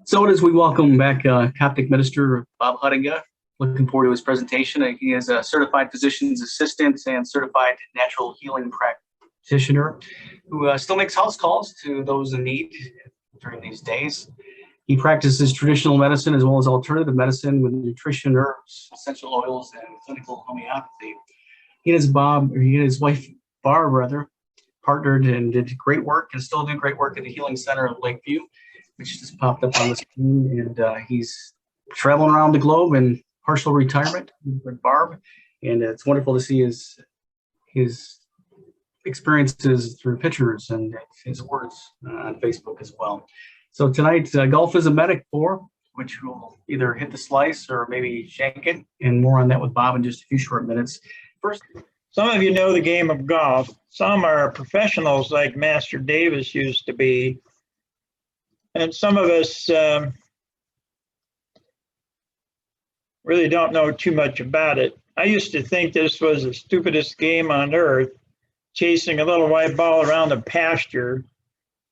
So as we welcome back Coptic Minister Bob Huttinga, looking forward to his presentation. He is a certified physician's assistant and certified natural healing practitioner who still makes house calls to those in need during these days. He practices traditional medicine as well as alternative medicine with nutrition, herbs, essential oils, and clinical homeopathy. He and his wife Barb, partnered and did great work and still do great work at the Healing Center of Lakeview, which just popped up on the screen. And he's traveling around the globe in partial retirement with Barb. And it's wonderful to see his experiences through pictures and his words on Facebook as well. So tonight, Golf is a Medic 4, which will either hit the slice or maybe shank it, and more on that with Bob in just a few short minutes. First, some of you know the game of golf. Some are professionals like Master Davis used to be. And some of us really don't know too much about it. I used to think this was the stupidest game on earth, chasing a little white ball around a pasture.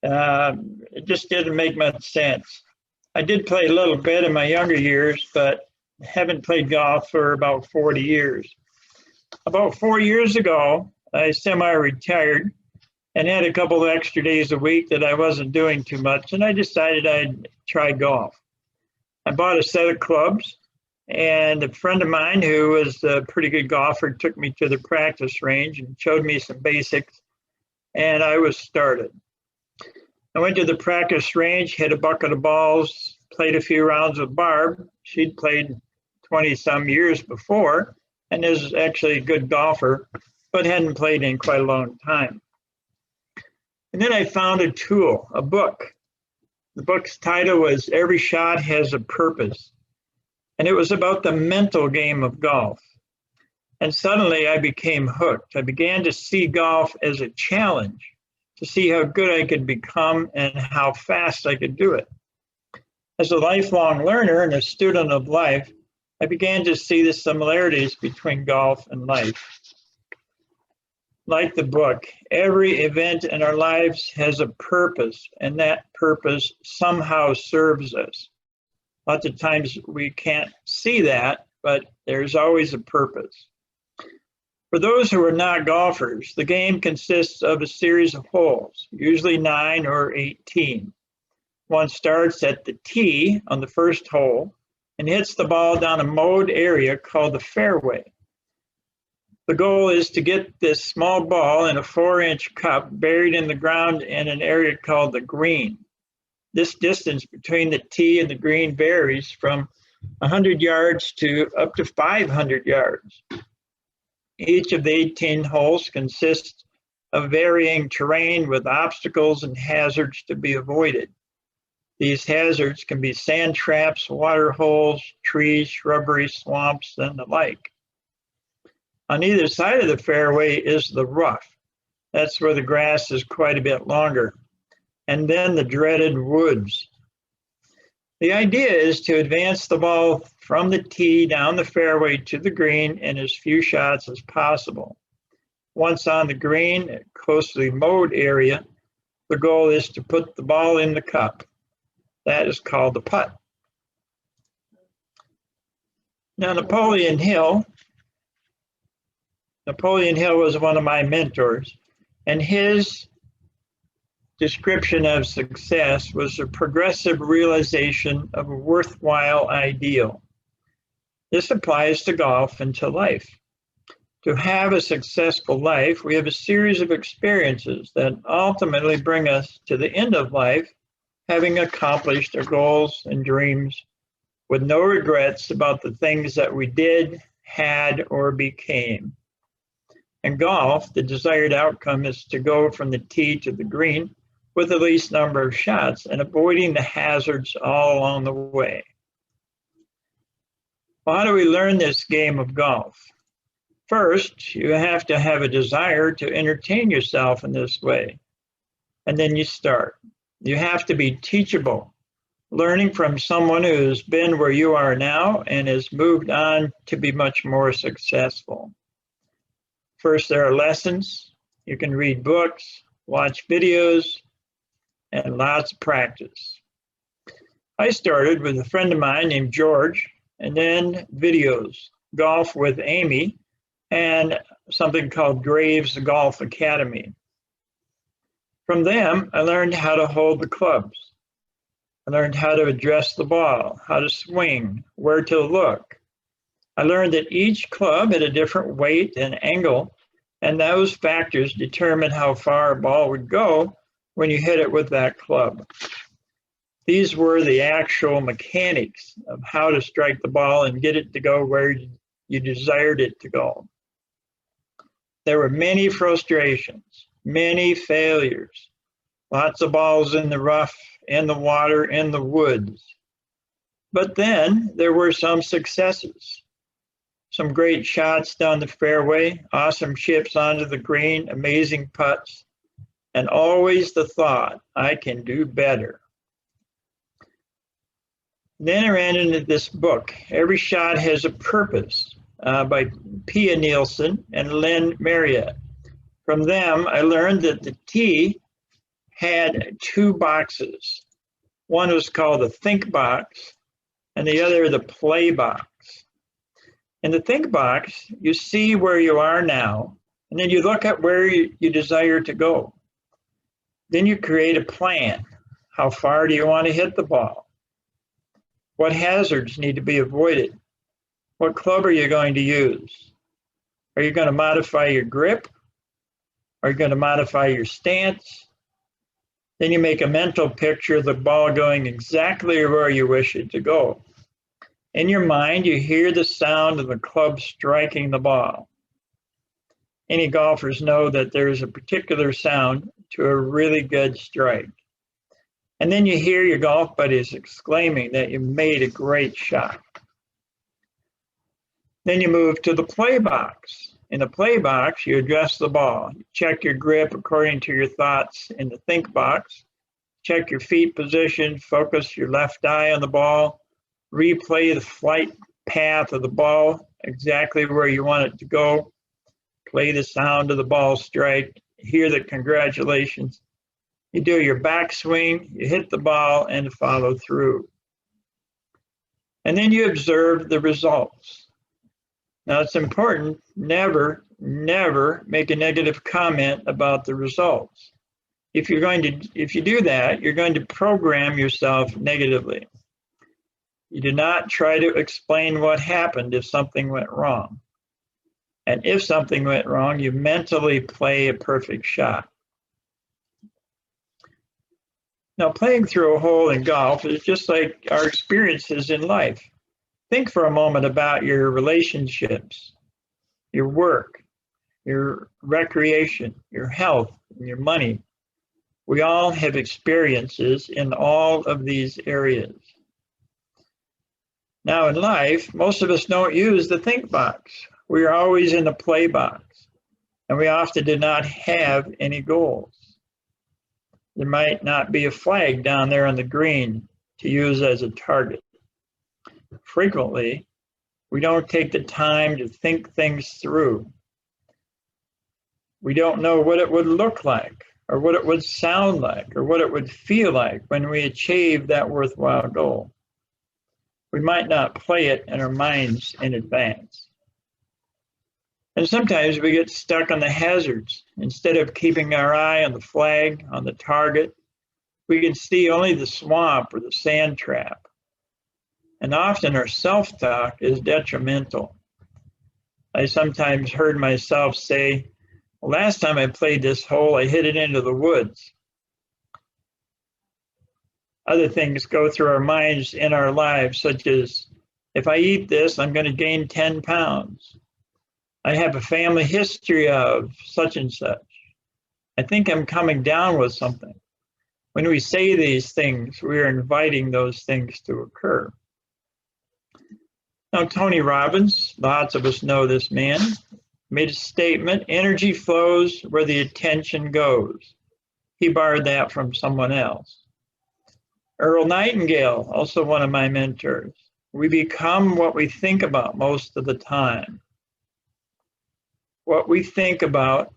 It just didn't make much sense. I did play a little bit in my younger years, but haven't played golf for about 40 years. About 4 years ago, I semi-retired and had a couple of extra days a week that I wasn't doing too much, and I decided I'd try golf. I bought a set of clubs, and a friend of mine who was a pretty good golfer took me to the practice range and showed me some basics, and I was started. I went to the practice range, hit a bucket of balls, played a few rounds with Barb. She'd played 20-some years before, and is actually a good golfer, but hadn't played in quite a long time. And then I found a tool, a book. The book's title was Every Shot Has a Purpose. And it was about the mental game of golf. And suddenly I became hooked. I began to see golf as a challenge, to see how good I could become and how fast I could do it. As a lifelong learner and a student of life, I began to see the similarities between golf and life. Like the book, every event in our lives has a purpose, and that purpose somehow serves us. Lots of times we can't see that, but there's always a purpose. For those who are not golfers, the game consists of a series of holes, usually 9 or 18. One starts at the tee on the first hole and hits the ball down a mowed area called the fairway. The goal is to get this small ball in a 4-inch cup buried in the ground in an area called the green. This distance between the tee and the green varies from 100 yards to up to 500 yards. Each of the 18 holes consists of varying terrain with obstacles and hazards to be avoided. These hazards can be sand traps, water holes, trees, shrubbery, swamps, and the like. On either side of the fairway is the rough. That's where the grass is quite a bit longer. And then the dreaded woods. The idea is to advance the ball from the tee down the fairway to the green in as few shots as possible. Once on the green, a closely mowed area, the goal is to put the ball in the cup. That is called the putt. Now, Napoleon Hill was one of my mentors, and his description of success was a progressive realization of a worthwhile ideal. This applies to golf and to life. To have a successful life, we have a series of experiences that ultimately bring us to the end of life, having accomplished our goals and dreams with no regrets about the things that we did, had, or became. In golf, the desired outcome is to go from the tee to the green with the least number of shots and avoiding the hazards all along the way. Well, how do we learn this game of golf? First, you have to have a desire to entertain yourself in this way, and then you start. You have to be teachable, learning from someone who's been where you are now and has moved on to be much more successful. First, there are lessons. You can read books, watch videos, and lots of practice. I started with a friend of mine named George, and then videos, golf with Amy, and something called Graves Golf Academy. From them, I learned how to hold the clubs. I learned how to address the ball, how to swing, where to look. I learned that each club had a different weight and angle, and those factors determine how far a ball would go when you hit it with that club. These were the actual mechanics of how to strike the ball and get it to go where you desired it to go. There were many frustrations, many failures, lots of balls in the rough, in the water, in the woods. But then there were some successes. Some great shots down the fairway, awesome chips onto the green, amazing putts, and always the thought, I can do better. Then I ran into this book, Every Shot Has a Purpose, by Pia Nielsen and Lynn Marriott. From them, I learned that the tee had two boxes. One was called the think box, and the other the play box. In the think box, you see where you are now, and then you look at where you desire to go. Then you create a plan. How far do you want to hit the ball? What hazards need to be avoided? What club are you going to use? Are you going to modify your grip? Are you going to modify your stance? Then you make a mental picture of the ball going exactly where you wish it to go. In your mind, you hear the sound of the club striking the ball. Any golfers know that there's a particular sound to a really good strike. And then you hear your golf buddies exclaiming that you made a great shot. Then you move to the play box. In the play box, you address the ball. You check your grip according to your thoughts in the think box. Check your feet position, focus your left eye on the ball, replay the flight path of the ball exactly where you want it to go, play the sound of the ball strike, hear the congratulations. You do your backswing, you hit the ball, and follow through. And then you observe the results. Now it's important, never make a negative comment about the results. If you do that, you're going to program yourself negatively. You do not try to explain what happened if something went wrong. And if something went wrong, you mentally play a perfect shot. Now, playing through a hole in golf is just like our experiences in life. Think for a moment about your relationships, your work, your recreation, your health, and your money. We all have experiences in all of these areas. Now in life, most of us don't use the think box. We are always in the play box, and we often do not have any goals. There might not be a flag down there on the green to use as a target. Frequently, we don't take the time to think things through. We don't know what it would look like, or what it would sound like, or what it would feel like when we achieve that worthwhile goal. We might not play it in our minds in advance. And sometimes we get stuck on the hazards. Instead of keeping our eye on the flag, on the target, we can see only the swamp or the sand trap. And often our self-talk is detrimental. I sometimes heard myself say, well, last time I played this hole, I hit it into the woods. Other things go through our minds in our lives, such as, if I eat this, I'm going to gain 10 pounds. I have a family history of such and such. I think I'm coming down with something. When we say these things, we are inviting those things to occur. Now, Tony Robbins, lots of us know this man, made a statement, energy flows where the attention goes. He borrowed that from someone else. Earl Nightingale, also one of my mentors. We become what we think about most of the time. What we think about,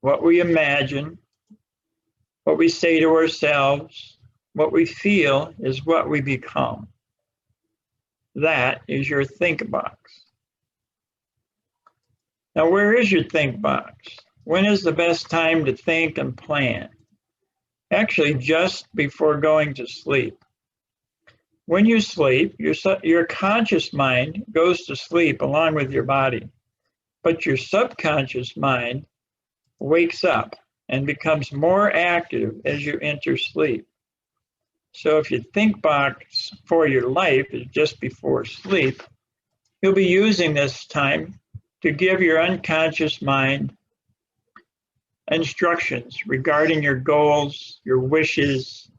what we imagine, what we say to ourselves, What we feel is what we become. That is your think box. Now, where is your think box? When is the best time to think and plan? Actually, just before going to sleep. When you sleep, your conscious mind goes to sleep along with your body, but your subconscious mind wakes up and becomes more active as you enter sleep. So if your think box for your life is just before sleep, you'll be using this time to give your unconscious mind instructions regarding your goals, your wishes,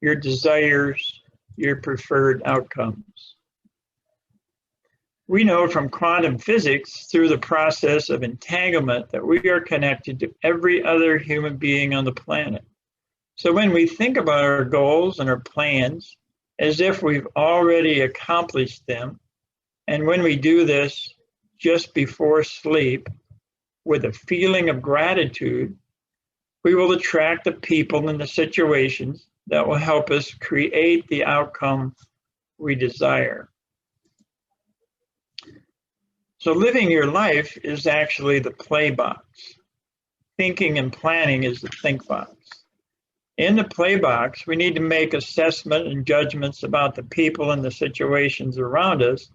your desires, your preferred outcomes. We know from quantum physics through the process of entanglement that we are connected to every other human being on the planet. So when we think about our goals and our plans as if we've already accomplished them, and when we do this just before sleep with a feeling of gratitude, we will attract the people and the situations that will help us create the outcome we desire. So living your life is actually the play box. Thinking and planning is the think box. In the play box, we need to make assessment and judgments about the people and the situations around us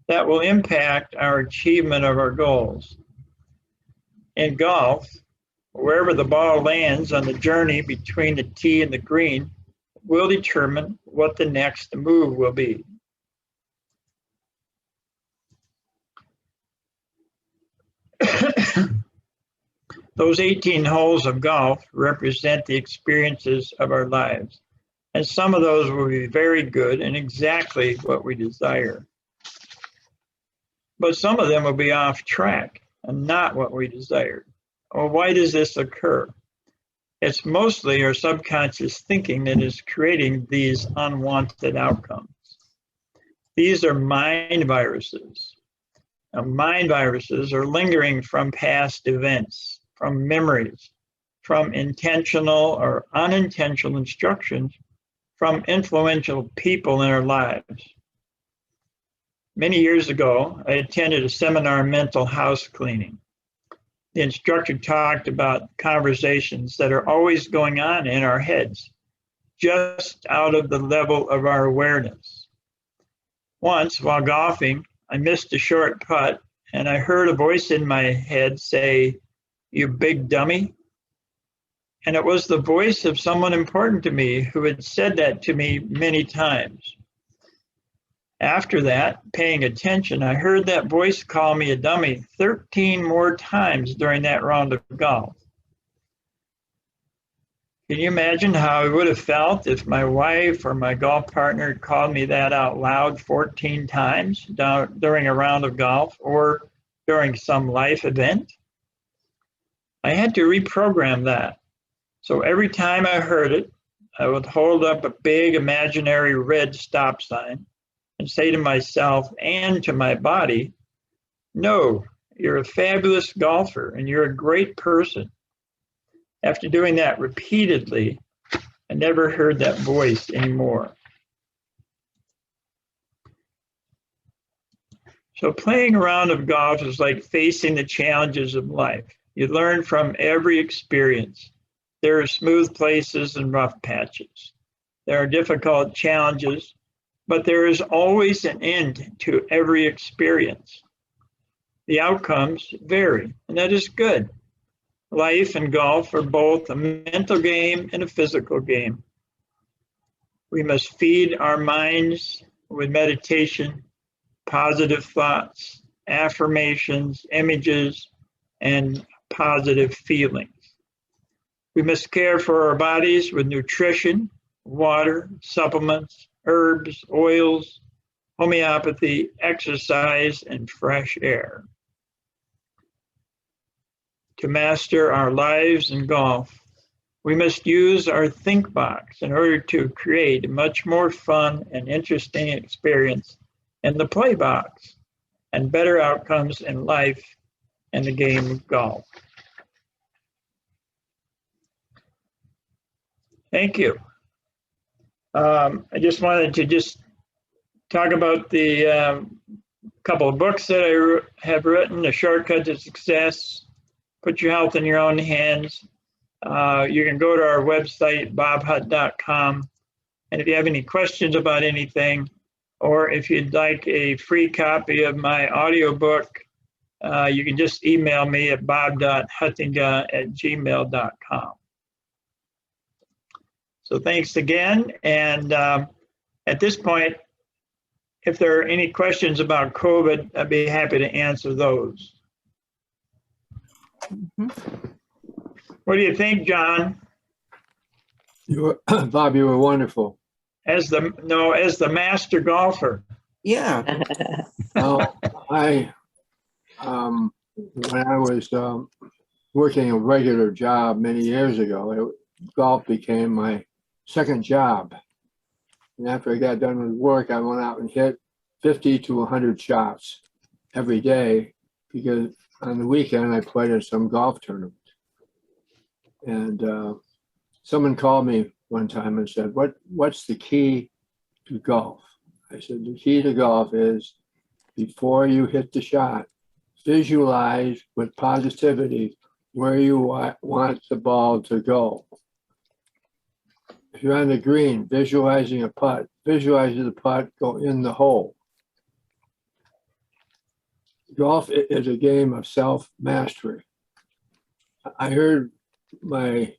that will impact our achievement of our goals. In golf, wherever the ball lands on the journey between the tee and the green will determine what the next move will be. Those 18 holes of golf represent the experiences of our lives, and some of those will be very good and exactly what we desire. But some of them will be off track and not what we desired. Well, why does this occur? It's mostly our subconscious thinking that is creating these unwanted outcomes. These are mind viruses. Now, mind viruses are lingering from past events, from memories, from intentional or unintentional instructions, from influential people in our lives. Many years ago, I attended a seminar on mental house cleaning. The instructor talked about conversations that are always going on in our heads, just out of the level of our awareness. Once, while golfing, I missed a short putt, and I heard a voice in my head say, "You big dummy." And it was the voice of someone important to me who had said that to me many times. After that, paying attention, I heard that voice call me a dummy 13 more times during that round of golf. Can you imagine how I would have felt if my wife or my golf partner called me that out loud 14 times during a round of golf or during some life event? I had to reprogram that. So every time I heard it, I would hold up a big imaginary red stop sign and say to myself and to my body, "No, you're a fabulous golfer and you're a great person." After doing that repeatedly, I never heard that voice anymore. So playing a round of golf is like facing the challenges of life. You learn from every experience. There are smooth places and rough patches. There are difficult challenges, but there is always an end to every experience. The outcomes vary, and that is good. Life and golf are both a mental game and a physical game. We must feed our minds with meditation, positive thoughts, affirmations, images, and positive feelings. We must care for our bodies with nutrition, water, supplements, herbs, oils, homeopathy, exercise, and fresh air. To master our lives in golf, we must use our think box in order to create a much more fun and interesting experience in the play box and better outcomes in life and the game of golf. Thank you. I just wanted to just talk about the couple of books that I have written, The Shortcut to Success, Put Your Health in Your Own Hands. You can go to our website, bobhutt.com. And if you have any questions about anything, or if you'd like a free copy of my audiobook, you can just email me at bob.huttinga@gmail.com. So thanks again. And at this point, if there are any questions about COVID, I'd be happy to answer those. What do you think, John? Bob, you were wonderful. As the master golfer. Yeah. When I was working a regular job many years ago, golf became my second job. And after I got done with work, I went out and hit 50 to 100 shots every day, because on the weekend I played in some golf tournament. And someone called me one time and said, what's the key to golf? I said, the key to golf is, before you hit the shot, visualize with positivity where you want the ball to go. If you're on the green, visualizing a putt, visualize the putt go in the hole. Golf is a game of self-mastery. I heard my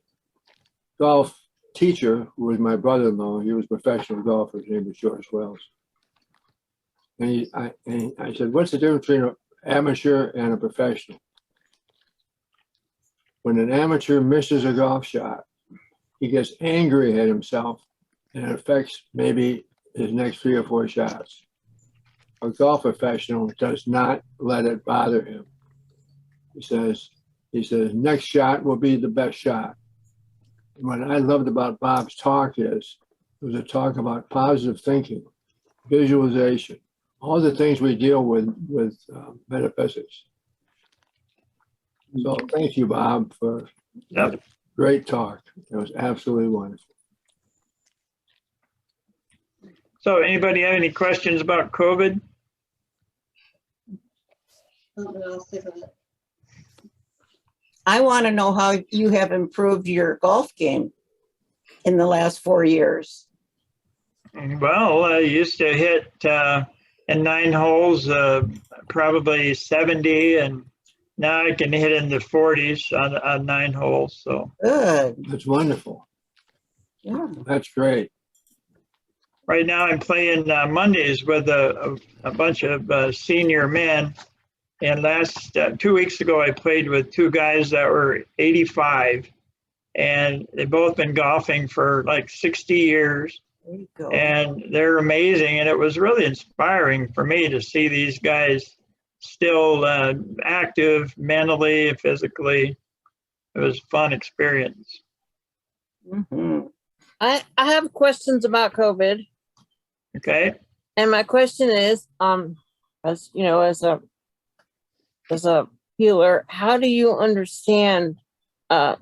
golf teacher, who was my brother-in-law, he was a professional golfer, his name was George Wells. And I said, what's the difference between an amateur and a professional? When an amateur misses a golf shot, he gets angry at himself, and it affects maybe his next 3 or 4 shots. A golf professional does not let it bother him. He says, next shot will be the best shot. And what I loved about Bob's talk is, it was a talk about positive thinking, visualization, all the things we deal with metaphysics. So thank you, Bob, for that great talk. It was absolutely wonderful. So anybody have any questions about COVID? I want to know how you have improved your golf game in the last 4 years. Well, I used to hit in 9 holes, probably 70, and now I can hit in the 40s on 9 holes. So Good. That's wonderful. Yeah. That's great. right now I'm playing Mondays with a bunch of senior men. And last 2 weeks ago, I played with 2 guys that were 85, and they've both been golfing for like 60 years. There you go. And they're amazing. And it was really inspiring for me to see these guys still active mentally, physically. It was a fun experience. Mm-hmm. I have questions about COVID, Okay. and my question is, as you know, as a healer, how do you understand? Do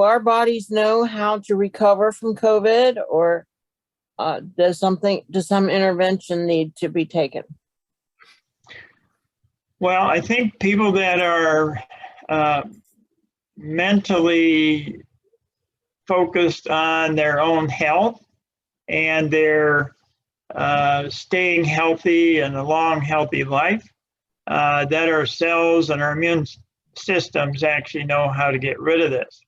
our bodies know how to recover from COVID, or does some intervention need to be taken? Well, I think people that are mentally focused on their own health and their staying healthy and a long, healthy life, that our cells and our immune systems actually know how to get rid of this.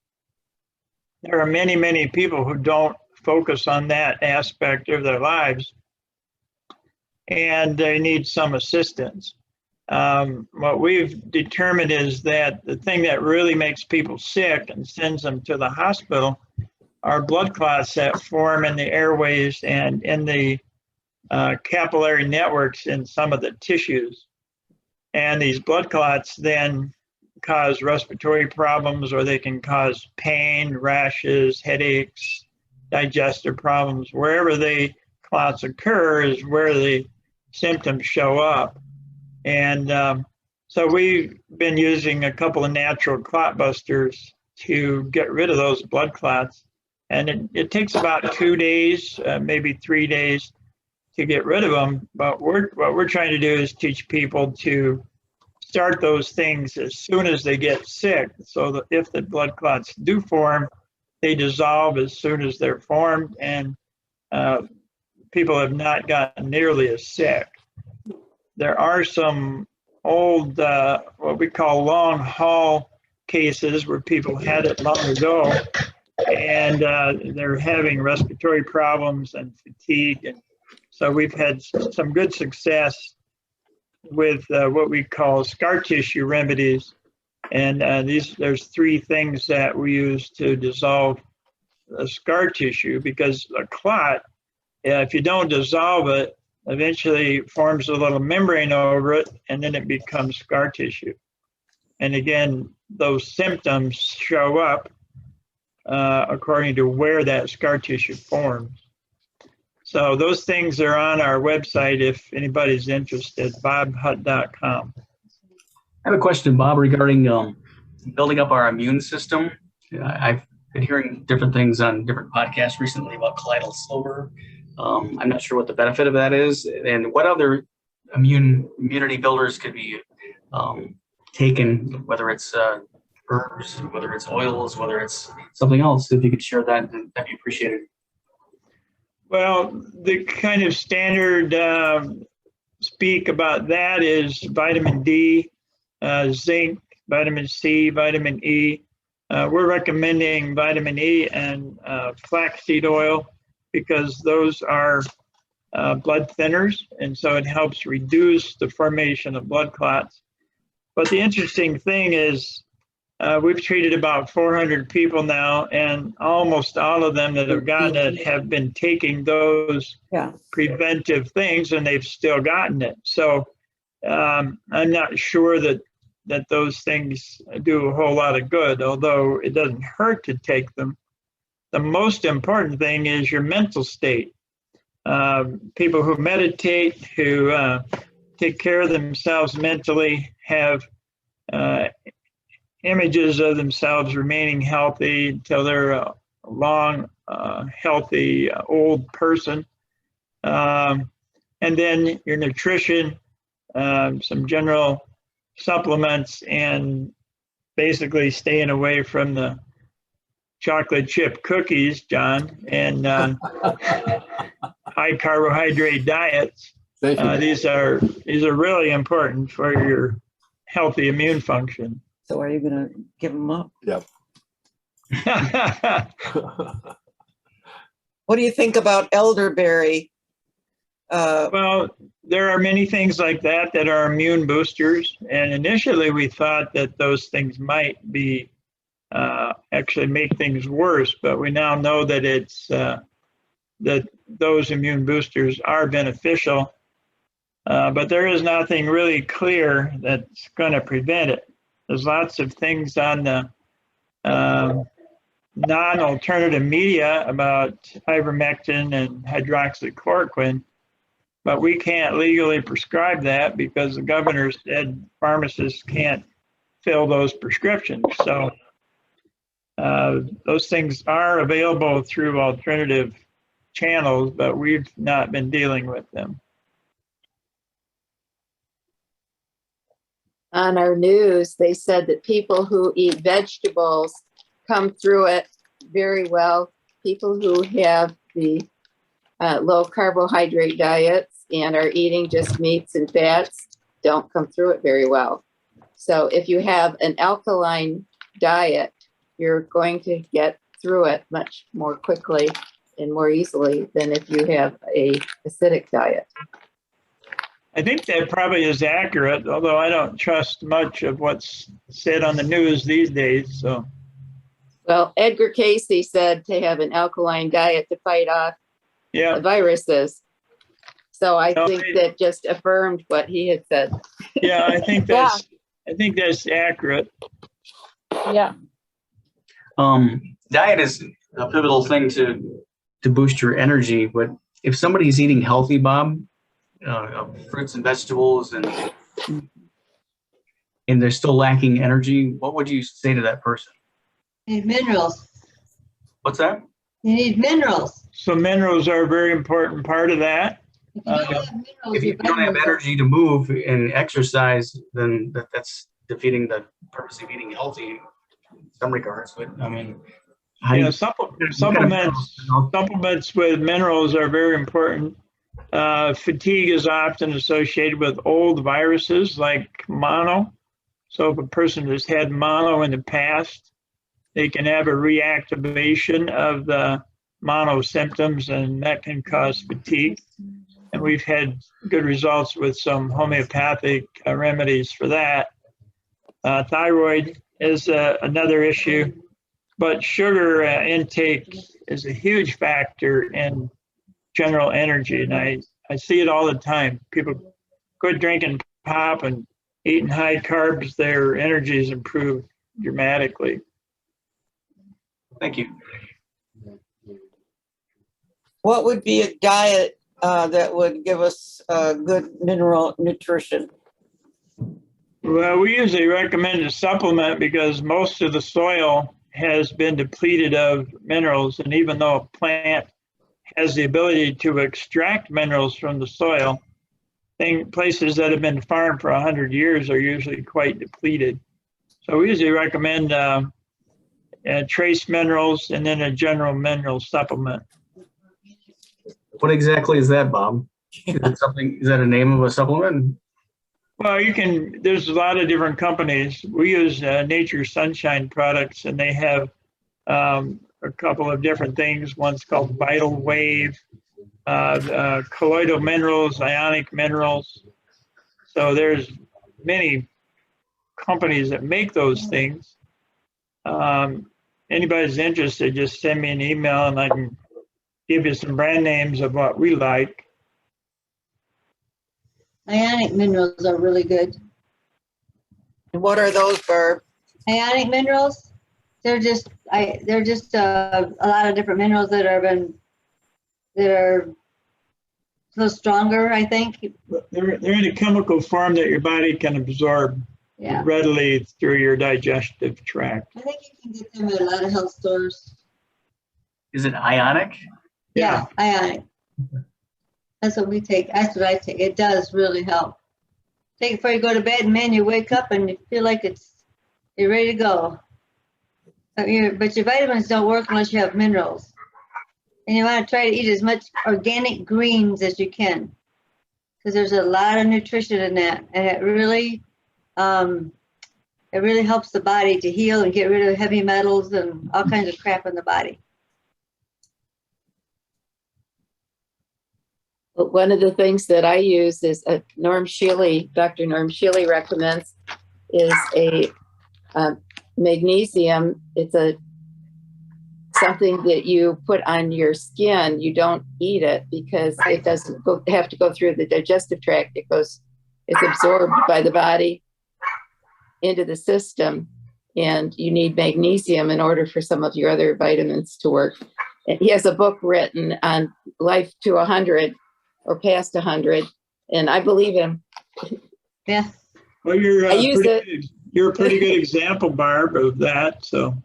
There are many, many people who don't focus on that aspect of their lives, and they need some assistance. What we've determined is that the thing that really makes people sick and sends them to the hospital are blood clots that form in the airways and in the capillary networks in some of the tissues. And these blood clots then cause respiratory problems, or they can cause pain, rashes, headaches, digestive problems. Wherever the clots occur is where the symptoms show up. And so we've been using a couple of natural clot busters to get rid of those blood clots. And it takes about 2 days, maybe 3 days to get rid of them. But what we're trying to do is teach people to start those things as soon as they get sick, so that if the blood clots do form, they dissolve as soon as they're formed, and people have not gotten nearly as sick. There are some old, what we call long haul cases where people had it long ago, and they're having respiratory problems and fatigue. And so we've had some good success with what we call scar tissue remedies. And there's 3 things that we use to dissolve the scar tissue, because a clot, if you don't dissolve it, eventually forms a little membrane over it, and then it becomes scar tissue. And again, those symptoms show up according to where that scar tissue forms. So those things are on our website if anybody's interested, bobhutt.com. I have a question, Bob, regarding building up our immune system. I've been hearing different things on different podcasts recently about colloidal silver. I'm not sure what the benefit of that is, and what other immunity builders could be taken, whether it's herbs, whether it's oils, whether it's something else. If you could share that, that'd be appreciated. Well, the kind of standard speak about that is vitamin D, zinc, vitamin C, vitamin E. We're recommending vitamin E and flaxseed oil, because those are blood thinners, and so it helps reduce the formation of blood clots. But the interesting thing is we've treated about 400 people now, and almost all of them that have gotten it have been taking those preventive things, and they've still gotten it. So I'm not sure that those things do a whole lot of good, although it doesn't hurt to take them. The most important thing is your mental state. People who meditate, who take care of themselves mentally, have images of themselves remaining healthy until they're a long, healthy, old person. And then your nutrition, some general supplements, and basically staying away from the chocolate chip cookies, John, and high carbohydrate diets. Thank you. These are really important for your healthy immune function. So are you gonna give them up? Yep. What do you think about elderberry? Well, there are many things like that that are immune boosters, and initially we thought that those things might be actually make things worse, but we now know that it's that those immune boosters are beneficial, but there is nothing really clear that's going to prevent it. There's lots of things on the non-alternative media about ivermectin and hydroxychloroquine, but we can't legally prescribe that because the governor said pharmacists can't fill those prescriptions. So those things are available through alternative channels, but we've not been dealing with them. On our news, they said that people who eat vegetables come through it very well. People who have the low carbohydrate diets and are eating just meats and fats don't come through it very well. So if you have an alkaline diet, you're going to get through it much more quickly and more easily than if you have a acidic diet. I think that probably is accurate, although I don't trust much of what's said on the news these days. So, well, Edgar Casey said to have an alkaline diet to fight off yeah, viruses. So I No, think that just affirmed what he had said. yeah, I think that's accurate. Yeah. Diet is a pivotal thing to boost your energy, but if somebody's eating healthy, Bob, fruits and vegetables, and they're still lacking energy, what would you say to that person? And minerals. What's that? You need minerals. So minerals are a very important part of that. If you don't have minerals, If you your don't have vitamins are- energy to move and exercise, then that's defeating the purpose of eating healthy in some regards. But I mean, how do Yeah, you, supplements with minerals are very important. Fatigue is often associated with old viruses like mono. So if a person has had mono in the past, they can have a reactivation of the mono symptoms, and that can cause fatigue. And we've had good results with some homeopathic remedies for that. Thyroid is another issue, but sugar intake is a huge factor in general energy. And I see it all the time. People quit drinking pop and eating high carbs, their energy is improved dramatically. thank you. What would be a diet that would give us good mineral nutrition? Well, we usually recommend a supplement because most of the soil has been depleted of minerals. And even though a plant has the ability to extract minerals from the soil, places that have been farmed for 100 years are usually quite depleted. So we usually recommend trace minerals and then a general mineral supplement. What exactly is that, Bob? Is it something? Is that a name of a supplement? Well, there's a lot of different companies. We use Nature Sunshine products, and they have a couple of different things. One's called Vital Wave, colloidal minerals, ionic minerals. So there's many companies that make those things. Anybody's interested, just send me an email and I can give you some brand names of what we like. Ionic minerals are really good. What are those, Barb? Ionic minerals, they're just a lot of different minerals that are a little stronger, I think. They're in a chemical form that your body can absorb Yeah, readily through your digestive tract. I think you can get them at a lot of health stores. Is it ionic? Yeah, ionic. That's what we take. That's what I take. It does really help. Take it before you go to bed, and man, you wake up and you feel like you're ready to go. But your vitamins don't work unless you have minerals. And you want to try to eat as much organic greens as you can, because there's a lot of nutrition in that, and it really helps the body to heal and get rid of heavy metals and all kinds of crap in the body. But one of the things that I use is Dr. Norm Shealy recommends is a magnesium. It's something that you put on your skin. You don't eat it because it doesn't have to go through the digestive tract. It's absorbed by the body into the system, and you need magnesium in order for some of your other vitamins to work. And he has a book written on life to 100 or past 100, and I believe him. Yeah. Well, you're I use it. You're a pretty good example, Barb, of that. So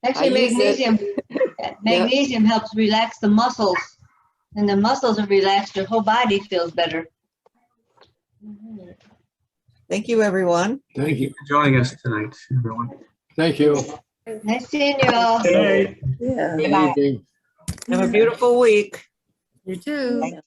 Actually, I use magnesium helps relax the muscles, and the muscles are relaxed. Your whole body feels better. Thank you, everyone. Thank you. For joining us tonight, everyone. Thank you. Nice seeing you all. hey. Yeah. Good evening. Have a beautiful week. You too.